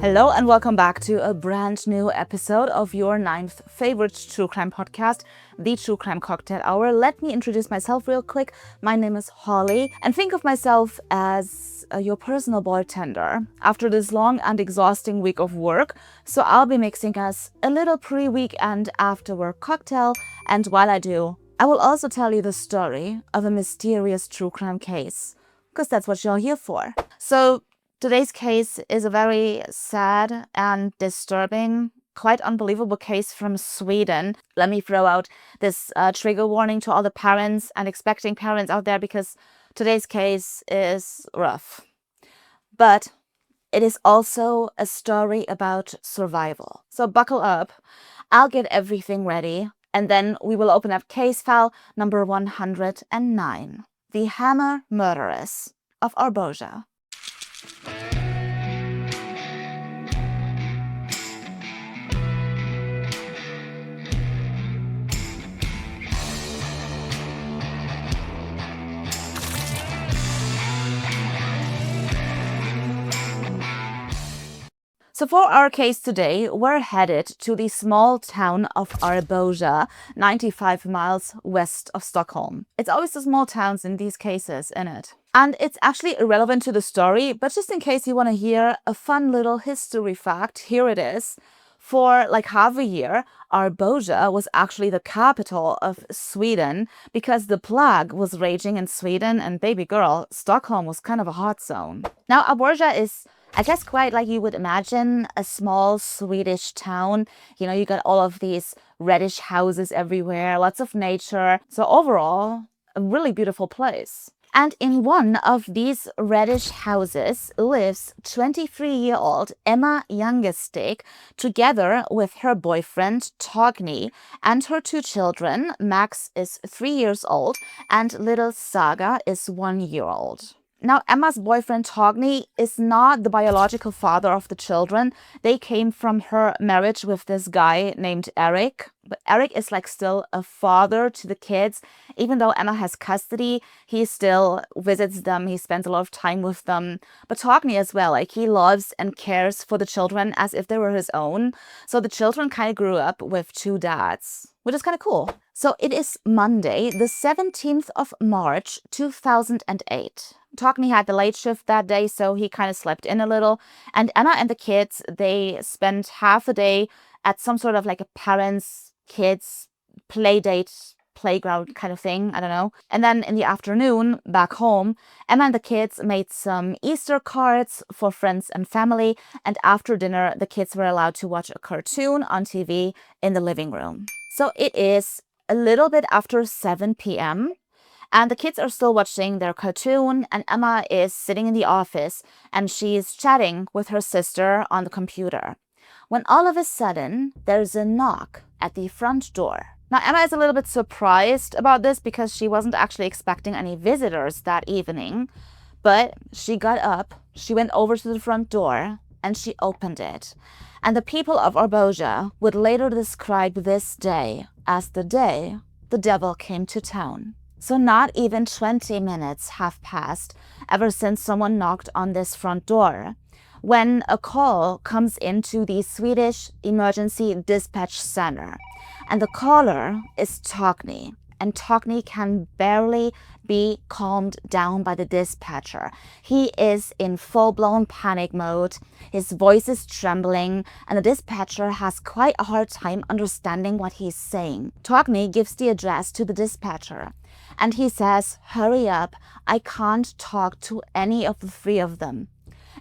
Hello and welcome back to a brand new episode of your ninth favorite true crime podcast, the True Crime Cocktail Hour. Let me introduce myself real quick. My name is Holly, and think of myself as your personal bartender after this long and exhausting week of work. So I'll be mixing us a little pre-weekend after work cocktail, and while I do, I will also tell you the story of a mysterious true crime case, because that's what you're here for. So today's case is a very sad and disturbing, quite unbelievable case from Sweden. Let me throw out this trigger warning to all the parents and expecting parents out there, because today's case is rough. But it is also a story about survival. So buckle up, I'll get everything ready, and then we will open up case file number 109, the Hammer-Murderers of Arboga. So for our case today, we're headed to the small town of Arboga, 95 miles west of Stockholm. It's always the small towns in these cases, isn't it? And it's actually irrelevant to the story, but just in case you want to hear a fun little history fact, here it is. For like half a year, Arboga was actually the capital of Sweden because the plague was raging in Sweden, and baby girl, Stockholm was kind of a hot zone. Now, Arboga is, I guess, quite like you would imagine a small Swedish town. You know, you got all of these reddish houses everywhere, lots of nature. So overall, a really beautiful place. And in one of these reddish houses lives 23-year-old Emma Youngestig together with her boyfriend Torgny and her two children. Max is 3 years old and little Saga is 1 year old. Now, Emma's boyfriend Torgny is not the biological father of the children. They came from her marriage with this guy named Eric. But Eric is like still a father to the kids. Even though Emma has custody, he still visits them. He spends a lot of time with them. But Torgny as well, like he loves and cares for the children as if they were his own. So the children kind of grew up with two dads, which is kind of cool. So it is Monday, the 17th of March, 2008. Torgny had the late shift that day, so he kind of slept in a little. And Emma and the kids, they spent half a day at some sort of like a parents, kids, play date, playground kind of thing. I don't know. And then in the afternoon, back home, Emma and the kids made some Easter cards for friends and family. And after dinner, the kids were allowed to watch a cartoon on TV in the living room. So it is a little bit after 7 p.m. And the kids are still watching their cartoon, and Emma is sitting in the office and she's chatting with her sister on the computer, when all of a sudden there's a knock at the front door. Now, Emma is a little bit surprised about this because she wasn't actually expecting any visitors that evening, but she got up, she went over to the front door, and she opened it. And the people of Arboga would later describe this day as the day the devil came to town. So not even 20 minutes have passed ever since someone knocked on this front door, when a call comes into the Swedish Emergency Dispatch Center. And the caller is Torgny. And Torgny can barely be calmed down by the dispatcher. He is in full-blown panic mode. His voice is trembling, and the dispatcher has quite a hard time understanding what he's saying. Torgny gives the address to the dispatcher, and he says, "Hurry up, I can't talk to any of the three of them."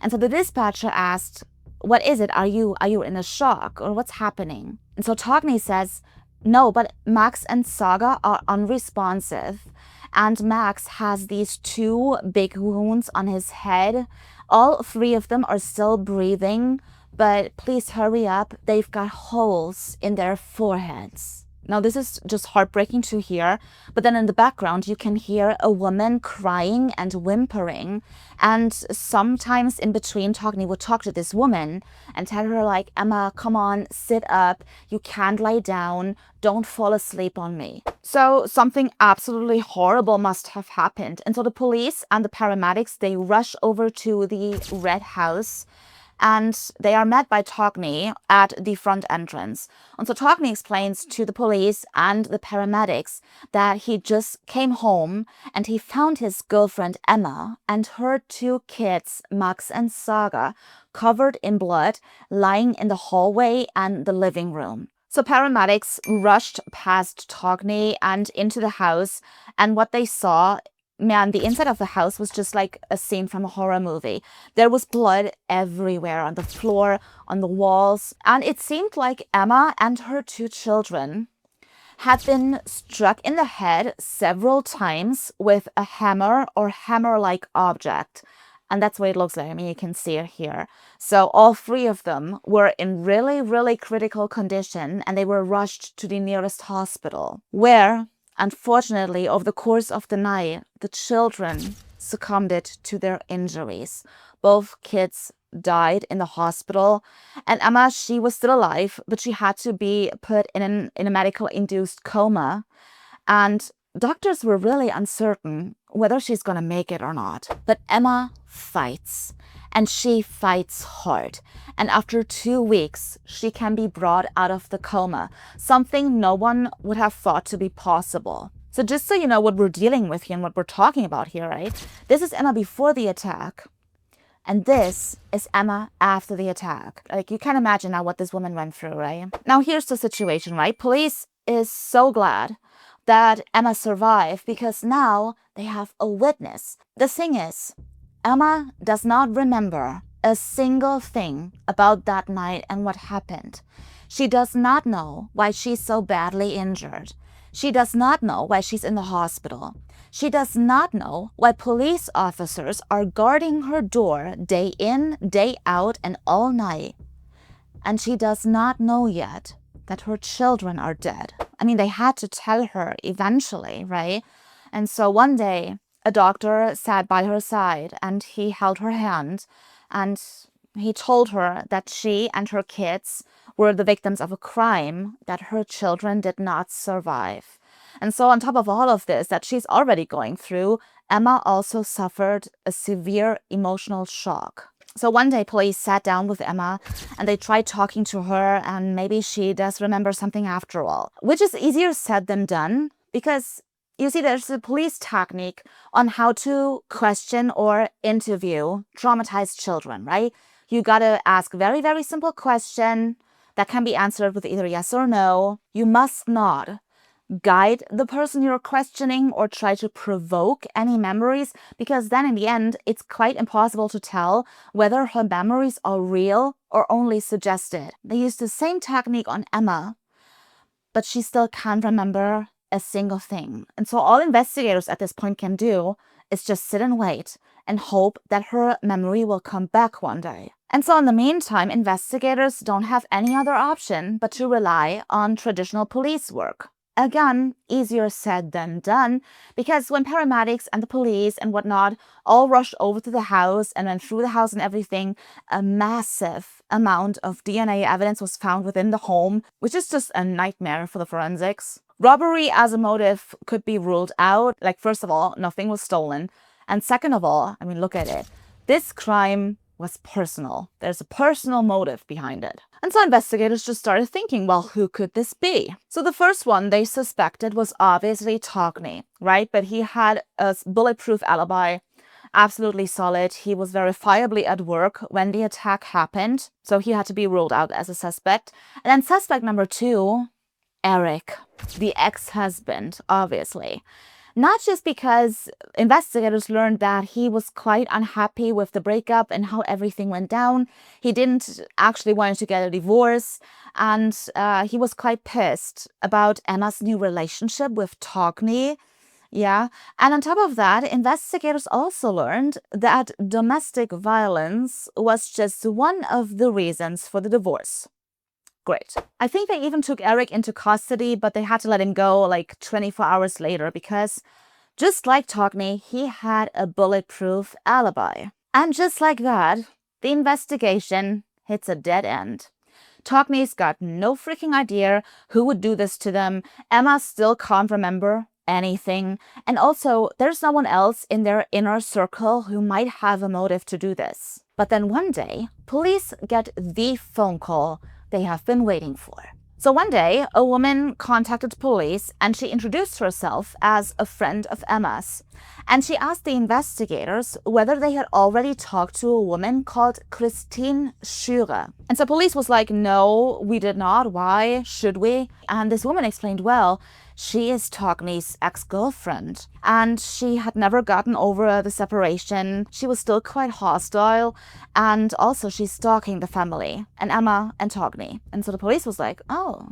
And so the dispatcher asked, "What is it? Are you in a shock, or what's happening?" And so Torgny says, "No, but Max and Saga are unresponsive. And Max has these two big wounds on his head. All three of them are still breathing, but please hurry up. They've got holes in their foreheads." Now, this is just heartbreaking to hear, but then in the background, you can hear a woman crying and whimpering. And sometimes in between, Torgny would talk to this woman and tell her, like, "Emma, come on, sit up. You can't lay down. Don't fall asleep on me." So something absolutely horrible must have happened. And so the police and the paramedics, they rush over to the red house. and they are met by Togni at the front entrance. And so Togni explains to the police and the paramedics that he just came home and he found his girlfriend Emma and her 2 kids, Max and Saga, covered in blood, lying in the hallway and the living room. So paramedics rushed past Togni and into the house, and what they saw, man, the inside of the house was just like a scene from a horror movie. There was blood everywhere, on the floor, on the walls, and it seemed like Emma and her 2 children had been struck in the head several times with a hammer or hammer-like object. And that's what it looks like. I mean, you can see it here. So all 3 of them were in really, really critical condition, and they were rushed to the nearest hospital, where, unfortunately, over the course of the night, the children succumbed to their injuries. Both kids died in the hospital, and Emma, she was still alive, but she had to be put in a medical-induced coma, and doctors were really uncertain whether she's gonna make it or not. But Emma fights, and she fights hard. And after 2 weeks, she can be brought out of the coma, something no one would have thought to be possible. So just so you know what we're dealing with here and what we're talking about here, right? This is Emma before the attack, and this is Emma after the attack. Like, you can imagine now what this woman went through, right? Now here's the situation, right? Police is so glad that Emma survived because now they have a witness. The thing is, Emma does not remember a single thing about that night and what happened. She does not know why she's so badly injured. She does not know why she's in the hospital. She does not know why police officers are guarding her door day in, day out, and all night. And she does not know yet that her children are dead. I mean, they had to tell her eventually, right? And so one day, a doctor sat by her side and he held her hand and he told her that she and her kids were the victims of a crime that her children did not survive. And so on top of all of this that she's already going through, Emma also suffered a severe emotional shock. So one day police sat down with Emma and they tried talking to her, and maybe she does remember something after all, which is easier said than done because you see there's a police technique on how to question or interview traumatized children, right? You gotta ask very, very simple question that can be answered with either yes or no. You must not guide the person you're questioning or try to provoke any memories, because then in the end, it's quite impossible to tell whether her memories are real or only suggested. They used the same technique on Emma, but she still can't remember a single thing. And so all investigators at this point can do is just sit and wait and hope that her memory will come back one day. And so in the meantime, investigators don't have any other option but to rely on traditional police work. Again, easier said than done, because when paramedics and the police and whatnot all rushed over to the house and went through the house and everything, a massive amount of DNA evidence was found within the home, which is just a nightmare for the forensics. Robbery as a motive could be ruled out. Like, first of all, nothing was stolen. And second of all, I mean, look at it. This crime was personal. There's a personal motive behind it. And so investigators just started thinking, well, who could this be? So the first one they suspected was obviously Togni, right? But he had a bulletproof alibi, absolutely solid. He was verifiably at work when the attack happened, so he had to be ruled out as a suspect. And then suspect number 2, Eric, the ex-husband, obviously. Not just because investigators learned that he was quite unhappy with the breakup and how everything went down. He didn't actually want to get a divorce, and he was quite pissed about Emma's new relationship with Togni. Yeah, and on top of that, investigators also learned that domestic violence was just one of the reasons for the divorce. Great. I think they even took Eric into custody, but they had to let him go like 24 hours later because just like Togni, he had a bulletproof alibi. And just like that, the investigation hits a dead end. Togni's got no freaking idea who would do this to them. Emma still can't remember anything. And also, there's no one else in their inner circle who might have a motive to do this. But then one day, police get the phone call they have been waiting for. So one day, a woman contacted police and she introduced herself as a friend of Emma's. And she asked the investigators whether they had already talked to a woman called Christine Schüre. And so police was like, no, we did not. Why should we? And this woman explained, well, she is Togni's ex-girlfriend, and she had never gotten over the separation. She was still quite hostile, and also she's stalking the family, and Emma and Togni. And so the police was like, oh,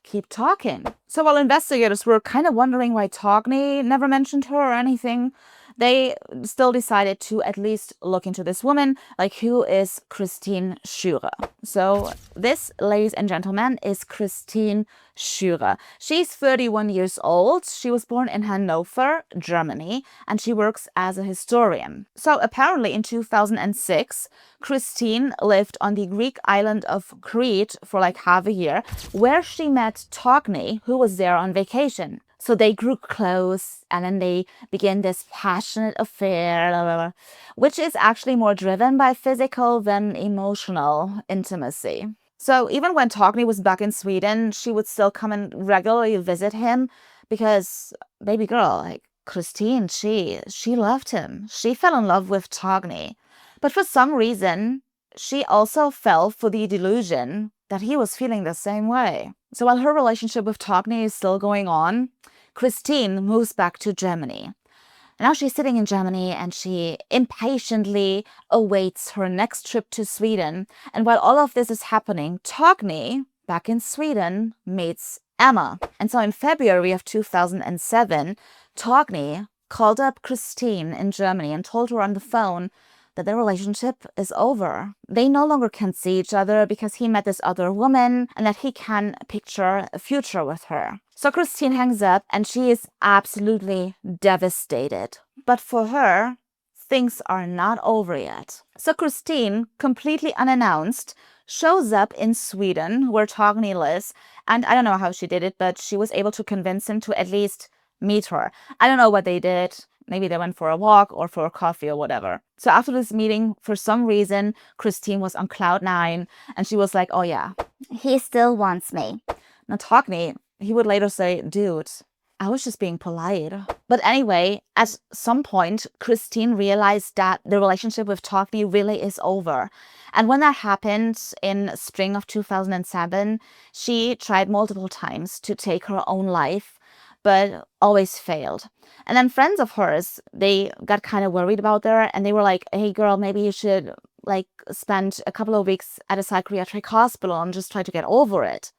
keep talking. So while investigators were kind of wondering why Togni never mentioned her or anything, they still decided to at least look into this woman, like who is Christine Schüre. So this, ladies and gentlemen, is Christine Schüre. She's 31 years old. She was born in Hanover, Germany, and she works as a historian. So apparently in 2006, Christine lived on the Greek island of Crete for like half a year, where she met Togni, who was there on vacation. So they grew close, and then they began this passionate affair, which is actually more driven by physical than emotional intimacy. So even when Togni was back in Sweden, she would still come and regularly visit him because, baby girl, like Christine, she loved him. She fell in love with Togni. But for some reason, she also fell for the delusion that he was feeling the same way. So while her relationship with Togni is still going on, Christine moves back to Germany. And now she's sitting in Germany and she impatiently awaits her next trip to Sweden. And while all of this is happening, Togni, back in Sweden, meets Emma. And so in February of 2007, Togni called up Christine in Germany and told her on the phone that their relationship is over. They no longer can see each other because he met this other woman and that he can picture a future with her. So Christine hangs up and she is absolutely devastated. But for her, things are not over yet. So Christine, completely unannounced, shows up in Sweden where Togni lives. And I don't know how she did it, but she was able to convince him to at least meet her. I don't know what they did. Maybe they went for a walk or for a coffee or whatever. So after this meeting, for some reason, Christine was on cloud 9 and she was like, oh yeah, he still wants me. Now Togni, he would later say, dude, I was just being polite. But anyway, at some point, Christine realized that the relationship with Togni really is over. And when that happened in spring of 2007, she tried multiple times to take her own life, but always failed. And then friends of hers, they got kind of worried about her and they were like, hey girl, maybe you should like spend a couple of weeks at a psychiatric hospital and just try to get over it.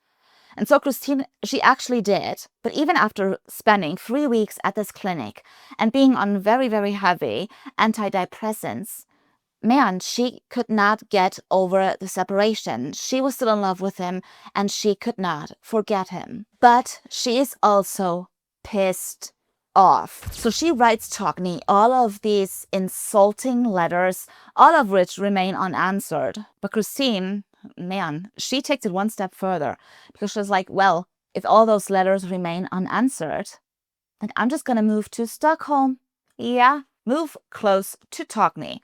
And so Christine, she actually did. But even after spending 3 weeks at this clinic and being on very, very heavy antidepressants, man, she could not get over the separation. She was still in love with him and she could not forget him. But she is also pissed off. So she writes Togni all of these insulting letters, all of which remain unanswered. But Christine, man, she takes it one step further because she's like, well, if all those letters remain unanswered, then I'm just gonna move to Stockholm. Yeah, move close to Togni.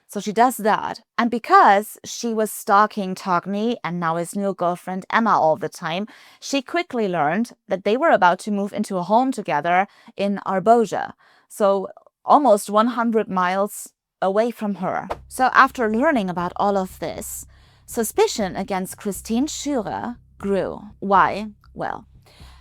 So she does that. And because she was stalking Togni and now his new girlfriend Emma all the time, she quickly learned that they were about to move into a home together in Arboga. So almost 100 miles away from her. So after learning about all of this, suspicion against Christine Schüre grew. Why? Well,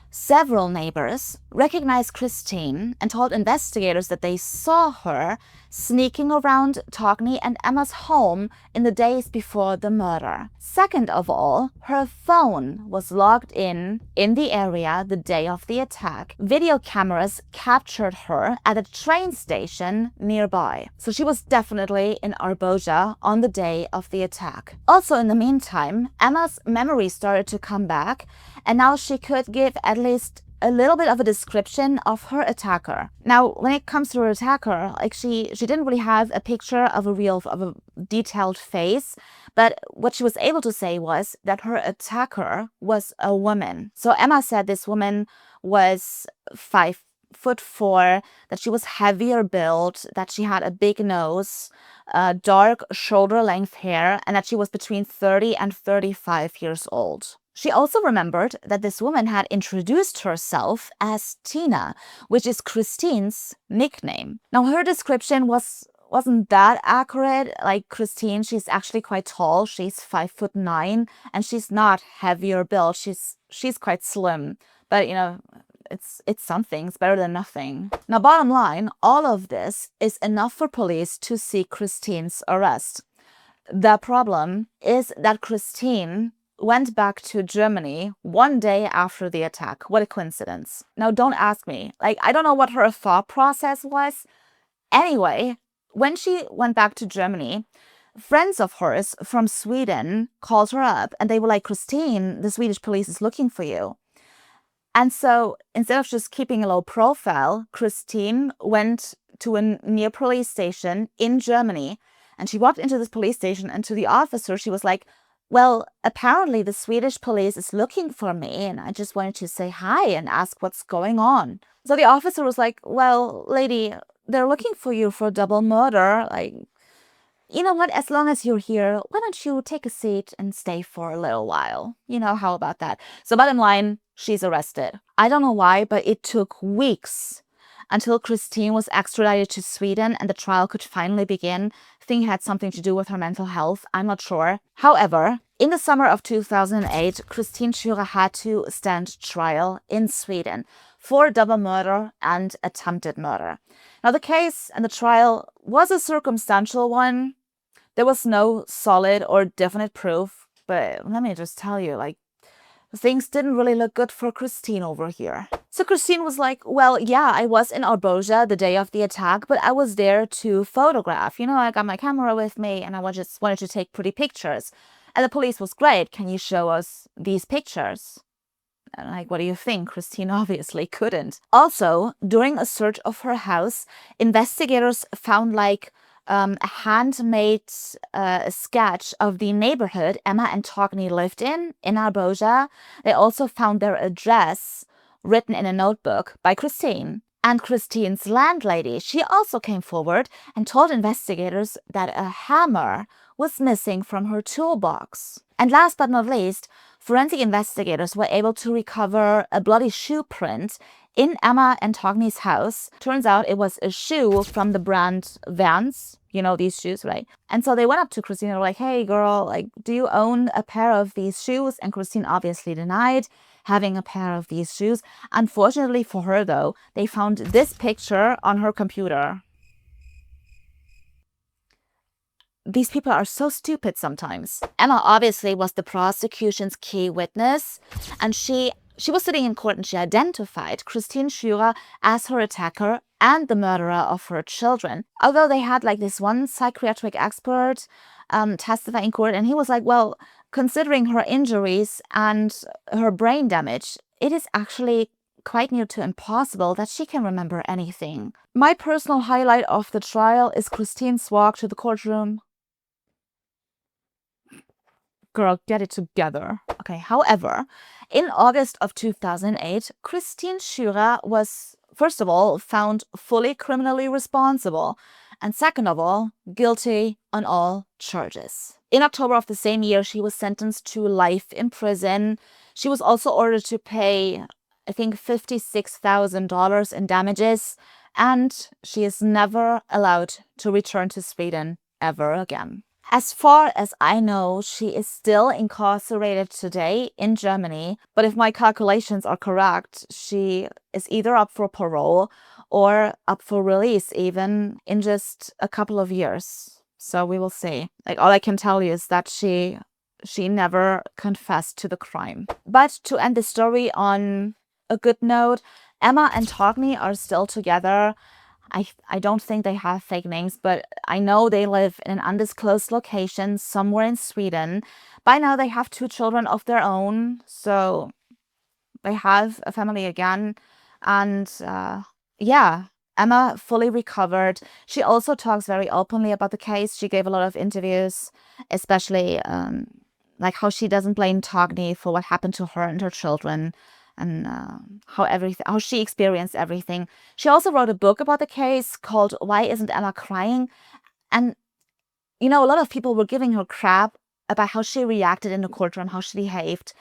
several neighbors recognized Christine and told investigators that they saw her sneaking around Togni and Emma's home in the days before the murder. Second of all, her phone was logged in the area the day of the attack. Video cameras captured her at a train station nearby. So she was definitely in Arboga on the day of the attack. Also in the meantime, Emma's memory started to come back and now she could give at least a little bit of a description of her attacker. Now, when it comes to her attacker, like she didn't really have a picture of a detailed face, but what she was able to say was that her attacker was a woman. So Emma said this woman was 5 5'4", that she was heavier built, that she had a big nose, dark shoulder-length hair, and that she was between 30 and 35 years old. She also remembered that this woman had introduced herself as Tina, which is Christine's nickname. Now, her description wasn't that accurate. Like Christine, she's actually quite tall. She's 5'9", and she's not heavier built. She's quite slim. But, you know, it's something. It's better than nothing. Now, bottom line, all of this is enough for police to seek Christine's arrest. The problem is that Christine went back to Germany one day after the attack. What a coincidence. Now, don't ask me. Like, I don't know what her thought process was. Anyway, when she went back to Germany, friends of hers from Sweden called her up and they were like, Christine, the Swedish police is looking for you. And so instead of just keeping a low profile, Christine went to a near police station in Germany, and she walked into this police station, and to the officer, she was like, well, apparently the Swedish police is looking for me, and I just wanted to say hi and ask what's going on. So the officer was like, well, lady, they're looking for you for double murder. Like, you know what? As long as you're here, why don't you take a seat and stay for a little while? You know, how about that? So bottom line, she's arrested. I don't know why, but it took weeks until Christine was extradited to Sweden and the trial could finally begin. I think it had something to do with her mental health. I'm not sure. However, in the summer of 2008, Christine Schürer had to stand trial in Sweden for double murder and attempted murder. Now, the case and the trial was a circumstantial one. There was no solid or definite proof, but let me just tell you, like, things didn't really look good for Christine over here. So Christine was like, well, yeah, I was in Arboga the day of the attack, but I was there to photograph. You know, I got my camera with me and I just wanted to take pretty pictures. And the police was great. Can you show us these pictures? And like, what do you think? Christine obviously couldn't. Also, during a search of her house, investigators found like a handmade sketch of the neighborhood Emma and Togni lived in Arboga. They also found their address written in a notebook by Christine. And Christine's landlady, she also came forward and told investigators that a hammer was missing from her toolbox. And last but not least, forensic investigators were able to recover a bloody shoe print in Emma and Togni's house. Turns out it was a shoe from the brand Vans. You know these shoes, right? And so they went up to Christine and were like, hey girl, like, do you own a pair of these shoes? And Christine obviously denied having a pair of these shoes. Unfortunately for her though, they found this picture on her computer. These people are so stupid sometimes. Emma obviously was the prosecution's key witness, and she was sitting in court and she identified Christine Schürer as her attacker and the murderer of her children. Although they had like this one psychiatric expert testify in court, and he was like, well, considering her injuries and her brain damage, it is actually quite near to impossible that she can remember anything. My personal highlight of the trial is Christine's walk to the courtroom. Girl, get it together. Okay, however, in August of 2008, Christine Schürer was, first of all, found fully criminally responsible, and second of all, guilty on all charges. In October of the same year, she was sentenced to life in prison. She was also ordered to pay, I think, $56,000 in damages, and she is never allowed to return to Sweden ever again. As far as I know, she is still incarcerated today in Germany, but if my calculations are correct, she is either up for parole or up for release even in just a couple of years. So we will see. Like, all I can tell you is that she never confessed to the crime. But to end the story on a good note, Emma and Togni are still together. I don't think they have fake names, but I know they live in an undisclosed location somewhere in Sweden. By now they have 2 children of their own, so they have a family again. And yeah, Emma fully recovered. She also talks very openly about the case. She gave a lot of interviews, especially like how she doesn't blame Togni for what happened to her and her children. and how she experienced everything. She also wrote a book about the case called Why Isn't Emma Crying? And, you know, a lot of people were giving her crap about how she reacted in the courtroom, how she behaved.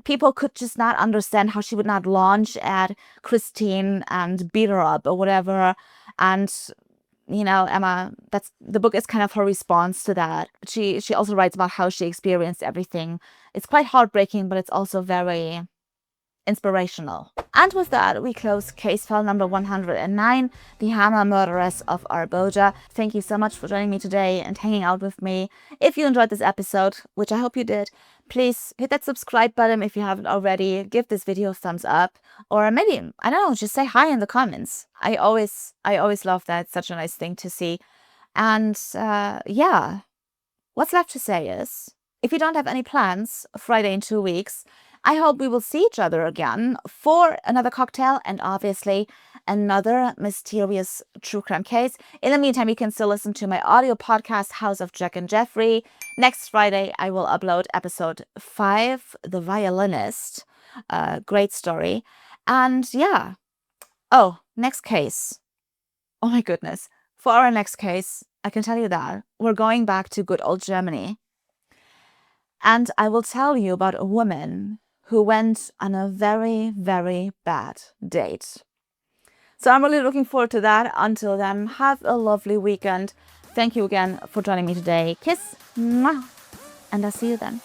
People could just not understand how she would not launch at Christine and beat her up or whatever. And, you know, Emma, the book is kind of her response to that. But she also writes about how she experienced everything. It's quite heartbreaking, but it's also very inspirational. And with that, we close case file number 109, the Hammer-Murderers of Arboga. Thank you so much for joining me today and hanging out with me. If you enjoyed this episode, which I hope you did, please hit that subscribe button if you haven't already. Give this video a thumbs up, or maybe, I don't know, just say hi in the comments. I always love that. It's such a nice thing to see. And yeah, what's left to say is, if you don't have any plans, Friday in 2 weeks, I hope we will see each other again for another cocktail and obviously another mysterious true crime case. In the meantime, you can still listen to my audio podcast, House of Jack and Jeffrey. Next Friday, I will upload episode 5, The Violinist. Great story. And yeah. Oh, next case. Oh my goodness. For our next case, I can tell you that we're going back to good old Germany. And I will tell you about a woman who went on a very, very bad date. So I'm really looking forward to that. Until then, have a lovely weekend. Thank you again for joining me today. Kiss, mwah, and I'll see you then.